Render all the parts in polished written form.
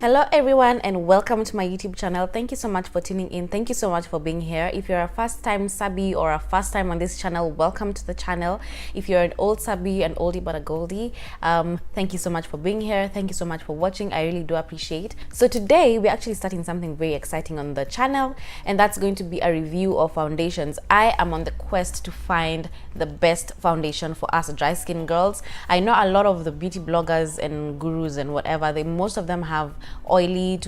Hello everyone and welcome to my YouTube channel. Thank you so much for tuning in. Thank you so much for being here. If you're a first time subby or a first time on this channel, welcome to the channel. If you're an old subby, an oldie but a goldie, thank you so much for being here. Thank you so much for watching. I really do appreciate. So today we're actually starting something very exciting on the channel, and that's going to be a review of foundations. I am on the quest to find the best foundation for us dry skin girls. I know a lot of the beauty bloggers and gurus and whatever, most of them have oily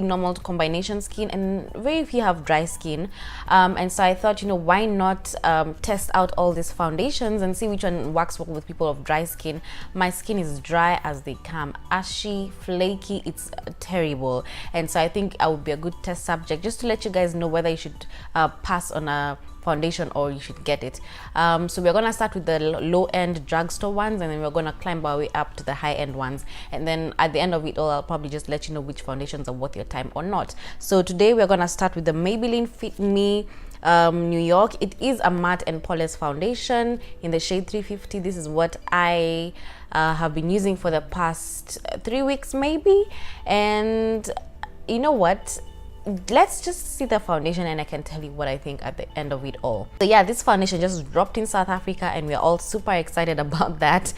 normal to combination skin, and very few have dry skin, and so I thought, why not test out all these foundations and see which one works well with people of dry skin. My skin is dry as they come, ashy, flaky, it's terrible, and so I think I would be a good test subject just to let you guys know whether you should pass on a foundation or you should get it. So we're gonna start with the low-end drugstore ones, and then we're gonna climb our way up to the high-end ones, and then at the end of it all I'll probably just let you know which foundations are worth your time or not. So today we're gonna start with the Maybelline Fit Me New York. It is a matte and pore-less foundation in the shade 350. This is what I have been using for the past 3 weeks maybe, and you know what, let's just see the foundation and I can tell you what I think at the end of it all. So yeah, this foundation just dropped in South Africa and we're all super excited about that.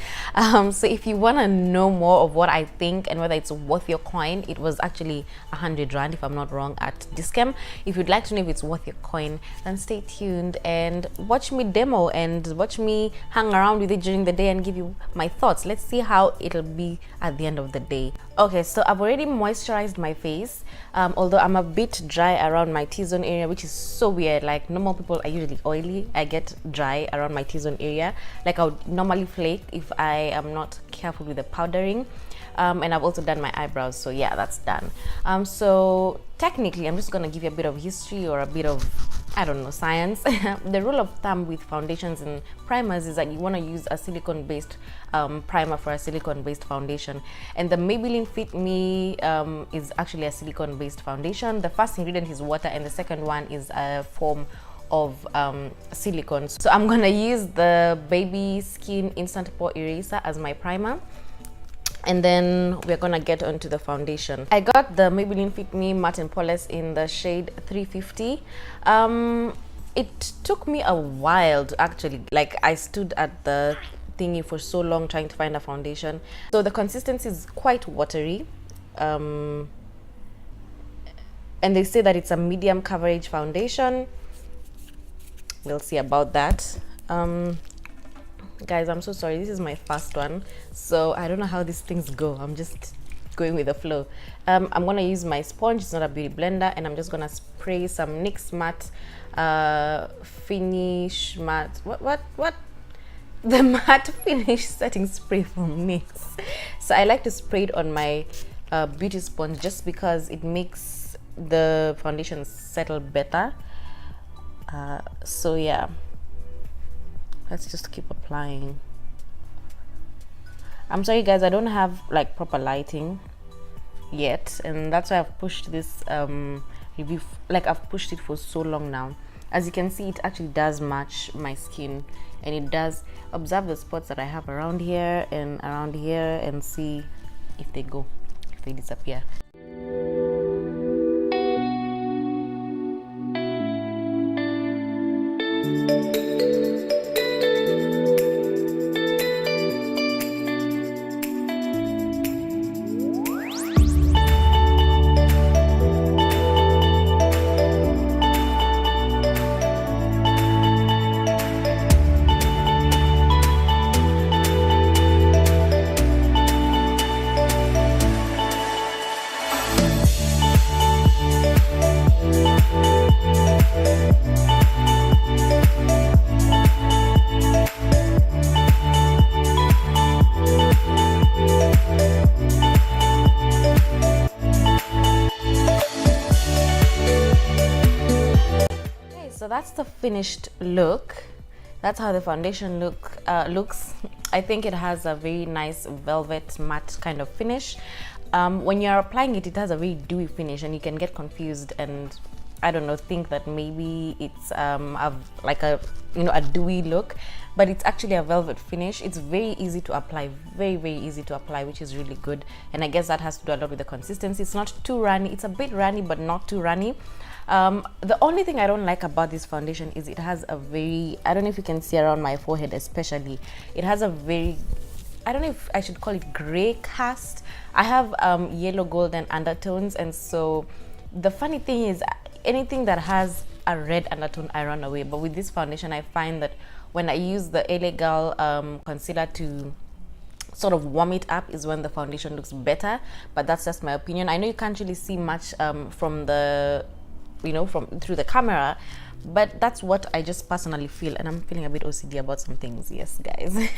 So if you want to know more of what I think and whether it's worth your coin, it was actually 100 rand if I'm not wrong at Dischem. If you'd like to know if it's worth your coin, then stay tuned and watch me demo and watch me hang around with it during the day and give you my thoughts. Let's see how it'll be at the end of the day. Okay, so I've already moisturized my face, although I'm a bit dry around my T-zone area, which is so weird. Like normal people are usually oily, I get dry around my T-zone area. Like I would normally flake if I am not careful with the powdering. And I've also done my eyebrows, so yeah, that's done. So technically I'm just gonna give you a bit of history or a bit of, I don't know, science. The rule of thumb with foundations and primers is that you want to use a silicone based primer for a silicone based foundation, and the Maybelline Fit Me is actually a silicone based foundation. The first ingredient is water and the second one is a form of silicone. So I'm gonna use the Baby Skin Instant Pore Eraser as my primer, and then we're gonna get onto the foundation. I got the Maybelline Fit Me Matte and Pore-less in the shade 350. It took me a while to actually, like, I stood at the thingy for so long trying to find a foundation. So the consistency is quite watery, and they say that it's a medium coverage foundation. We'll see about that. Guys, I'm so sorry, this is my first one, so I don't know how these things go. I'm just going with the flow. I'm gonna use my sponge, it's not a beauty blender, and I'm just gonna spray some NYX matte finish matte, what the matte finish setting spray from NYX. So I like to spray it on my beauty sponge just because it makes the foundation settle better. So yeah, let's just keep applying. I'm sorry guys, I don't have like proper lighting yet, and that's why I've pushed this review, like I've pushed it for so long now. As you can see, it actually does match my skin, and it does. Observe the spots that I have around here and see if they go, if they disappear. So that's the finished look. That's how the foundation looks. I think it has a very nice velvet matte kind of finish. When you're applying it, it has a very dewy finish and you can get confused and I don't know, think that maybe it's like a, you know, a dewy look, but it's actually a velvet finish. It's very easy to apply, very easy to apply, which is really good. And I guess that has to do a lot with the consistency. It's not too runny. It's a bit runny, but not too runny. The only thing I don't like about this foundation is it has a very, I don't know if you can see around my forehead especially, it has a very, I don't know if I should call it gray cast. I have yellow golden undertones, and so the funny thing is anything that has a red undertone I run away, but with this foundation I find that when I use the LA Girl concealer to sort of warm it up is when the foundation looks better. But that's just my opinion. I know you can't really see much from the, you know, from through the camera, but that's what I just personally feel, and I'm feeling a bit OCD about some things, yes guys.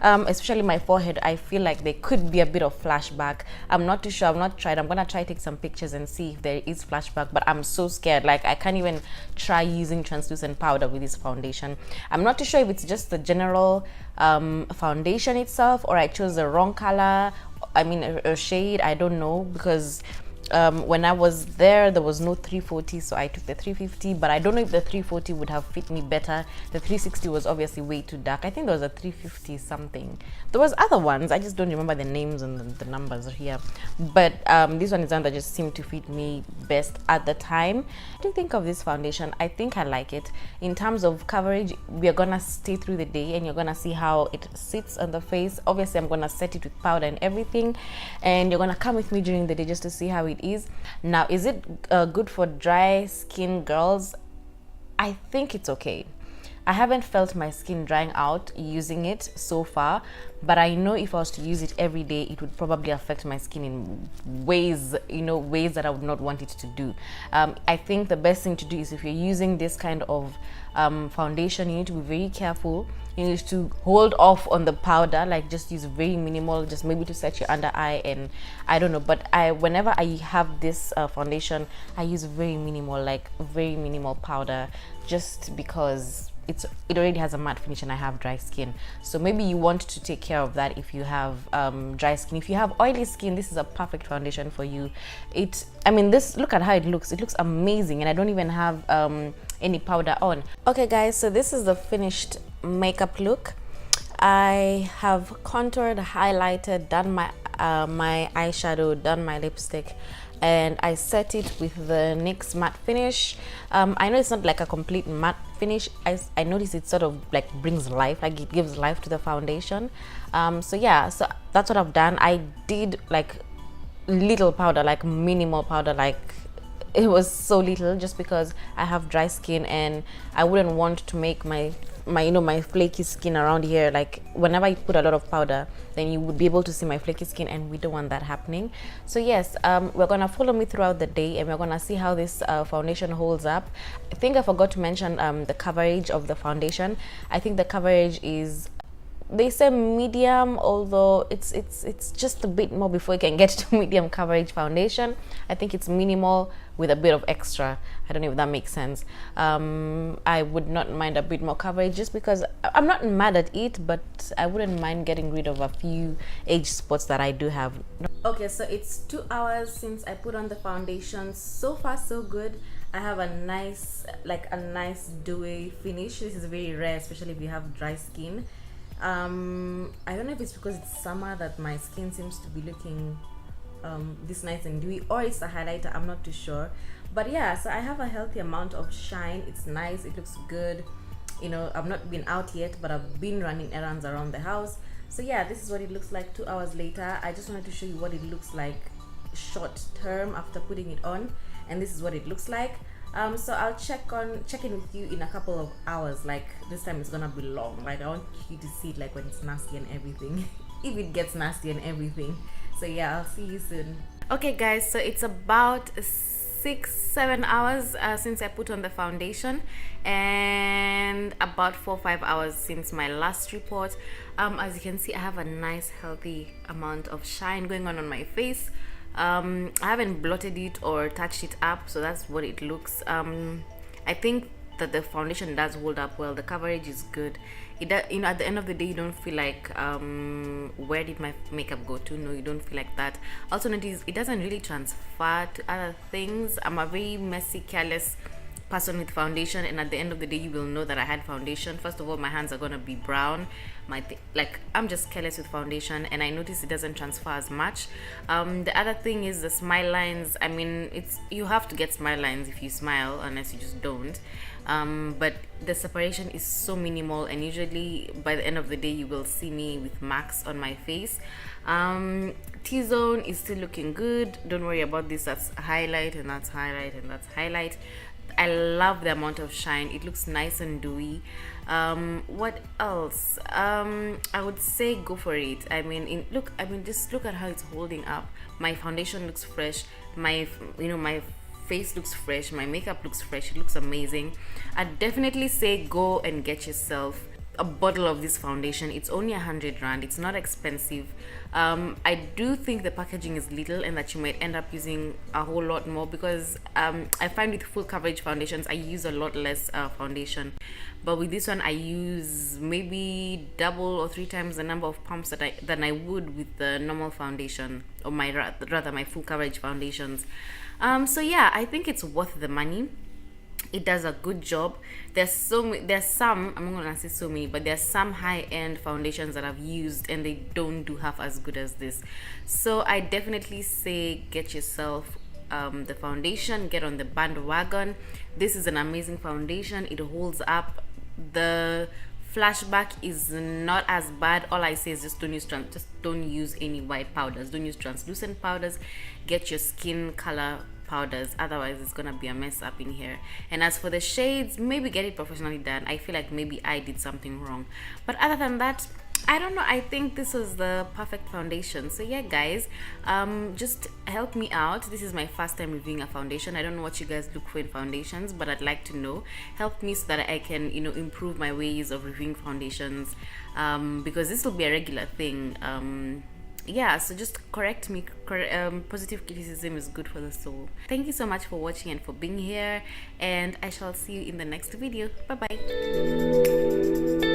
Especially my forehead, I feel like there could be a bit of flashback. I'm not too sure, I've not tried. I'm gonna try take some pictures and see if there is flashback, but I'm so scared. Like, I can't even try using translucent powder with this foundation. I'm not too sure if it's just the general foundation itself, or I chose the wrong color, I mean a shade, I don't know, because when I was there was no 340, so I took the 350, but I don't know if the 340 would have fit me better. The 360 was obviously way too dark. I think there was a 350 something. There was other ones, I just don't remember the names and the numbers here, but this one is one that just seemed to fit me best at the time. What do you think of this foundation? I think I like it. In terms of coverage, we are gonna stay through the day and you're gonna see how it sits on the face. Obviously I'm gonna set it with powder and everything, and you're gonna come with me during the day just to see how it is. Now, is it good for dry skin girls? I think it's okay. I haven't felt my skin drying out using it so far, but I know if I was to use it every day, it would probably affect my skin in ways, you know, ways that I would not want it to do. I think the best thing to do is, if you're using this kind of foundation, you need to be very careful. You need to hold off on the powder, like just use very minimal, just maybe to set your under eye, and I don't know, but whenever I have this foundation, I use very minimal, like very minimal powder, just because it already has a matte finish and I have dry skin. So maybe you want to take care of that if you have dry skin. If you have oily skin, this is a perfect foundation for you. I mean, this, look at how it looks amazing, and I don't even have any powder on. Okay guys, so this is the finished makeup look. I have contoured, highlighted, done my my eyeshadow, done my lipstick, and I set it with the NYX matte finish. I know it's not like a complete matte finish. I notice it sort of like brings life, like it gives life to the foundation. So yeah, so that's what I've done. I did like little powder, like minimal powder, like it was so little, just because I have dry skin and I wouldn't want to make my you know, my flaky skin around here, like whenever I put a lot of powder, then you would be able to see my flaky skin, and we don't want that happening. So yes, we're gonna follow me throughout the day and we're gonna see how this foundation holds up. I think I forgot to mention the coverage of the foundation. I think the coverage is, they say medium, although it's just a bit more before you can get to medium coverage foundation. I think it's minimal with a bit of extra. I don't know if that makes sense. I would not mind a bit more coverage, just because I'm not mad at it, but I wouldn't mind getting rid of a few age spots that I do have. Okay, so it's 2 hours since I put on the foundation. So far so good. I have a nice, like a nice dewy finish. This is very rare, especially if you have dry skin. I don't know if it's because it's summer that my skin seems to be looking this nice and dewy, or it's the highlighter, I'm not too sure. But yeah, so I have a healthy amount of shine. It's nice, it looks good. You know, I've not been out yet, but I've been running errands around the house. So yeah, this is what it looks like 2 hours later. I just wanted to show you what it looks like short term after putting it on, and this is what it looks like. So I'll check in with you in a couple of hours. Like, this time it's gonna be long. Like, I want you to see it like when it's nasty and everything. If it gets nasty and everything. So yeah, I'll see you soon. Okay guys, so it's about 6-7 hours since I put on the foundation, and about 4-5 hours since my last report. As you can see, I have a nice healthy amount of shine going on my face. I haven't blotted it or touched it up, so that's what it looks. I think that the foundation does hold up well. The coverage is good. It does, you know, at the end of the day, you don't feel like where did my makeup go to? No, you don't feel like that. Also notice it doesn't really transfer to other things. I'm a very messy, careless person with foundation, and at the end of the day you will know that I had foundation. First of all, my hands are gonna be brown. Like, I'm just careless with foundation, and I notice it doesn't transfer as much. The other thing is the smile lines. I mean, it's, you have to get smile lines if you smile, unless you just don't. But the separation is so minimal, and usually by the end of the day you will see me with marks on my face. T-zone is still looking good. Don't worry about this. That's highlight, and that's highlight, and that's highlight. I love the amount of shine. It looks nice and dewy. What else? I would say go for it. I mean, just look at how it's holding up. My foundation looks fresh. My face looks fresh. My makeup looks fresh. It looks amazing. I'd definitely say go and get yourself a bottle of this foundation. It's only 100 rand. It's not expensive. I do think the packaging is little, and that you might end up using a whole lot more, because I find with full coverage foundations I use a lot less foundation, but with this one I use maybe double or 3 times the number of pumps than I would with the normal foundation, or rather my full coverage foundations. So yeah, I think it's worth the money. It does a good job. There's some, I'm not gonna say so many, but there's some high-end foundations that I've used and they don't do half as good as this. So I definitely say get yourself the foundation, get on the bandwagon. This is an amazing foundation. It holds up. The flashback is not as bad. All I say is just don't use any white powders. Don't use translucent powders. Get your skin color powders, otherwise it's gonna be a mess up in here. And as for the shades, maybe get it professionally done. I feel like maybe I did something wrong, but other than that, I don't know. I think this was the perfect foundation. So yeah guys, just help me out. This is my first time reviewing a foundation. I don't know what you guys look for in foundations, but I'd like to know. Help me so that I can, you know, improve my ways of reviewing foundations, because this will be a regular thing. Yeah, so just correct me. Positive criticism is good for the soul. Thank you so much for watching and for being here, and I shall see you in the next video. Bye bye.